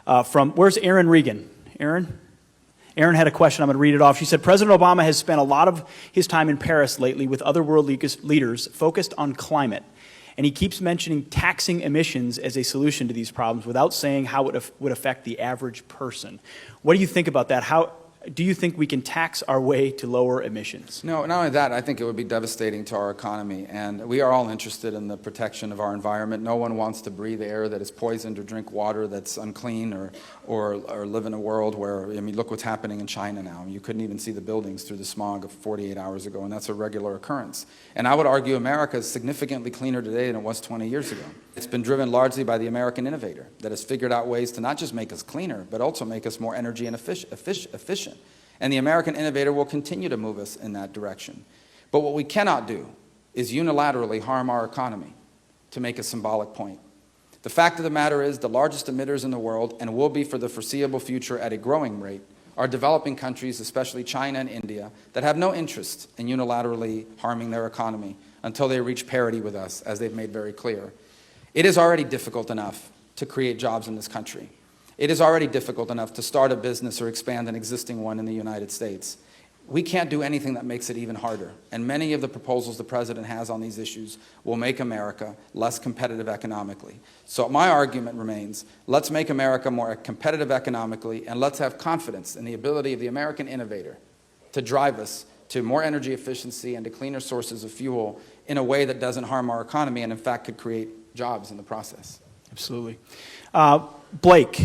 Where's Aaron Regan? Aaron? Aaron had a question. I'm going to read it off. She said, President Obama has spent a lot of his time in Paris lately with other world leaders focused on climate. And he keeps mentioning taxing emissions as a solution to these problems without saying how it would affect the average person. What do you think about that? How do you think we can tax our way to lower emissions? No, not only that, I think it would be devastating to our economy. And we are all interested in the protection of our environment. No one wants to breathe air that is poisoned or drink water that's unclean or live in a world where, I mean, look what's happening in China now. You couldn't even see the buildings through the smog of 48 hours ago, and that's a regular occurrence. And I would argue America is significantly cleaner today than it was 20 years ago. It's been driven largely by the American innovator that has figured out ways to not just make us cleaner, but also make us more energy and efficient. And the American innovator will continue to move us in that direction. But what we cannot do is unilaterally harm our economy to make a symbolic point. The fact of the matter is the largest emitters in the world, and will be for the foreseeable future at a growing rate, are developing countries, especially China and India, that have no interest in unilaterally harming their economy until they reach parity with us, as they've made very clear. It is already difficult enough to create jobs in this country. It is already difficult enough to start a business or expand an existing one in the United States. We can't do anything that makes it even harder. And many of the proposals the President has on these issues will make America less competitive economically. So my argument remains, let's make America more competitive economically, and let's have confidence in the ability of the American innovator to drive us to more energy efficiency and to cleaner sources of fuel in a way that doesn't harm our economy and, in fact, could create jobs in the process. Absolutely. Blake.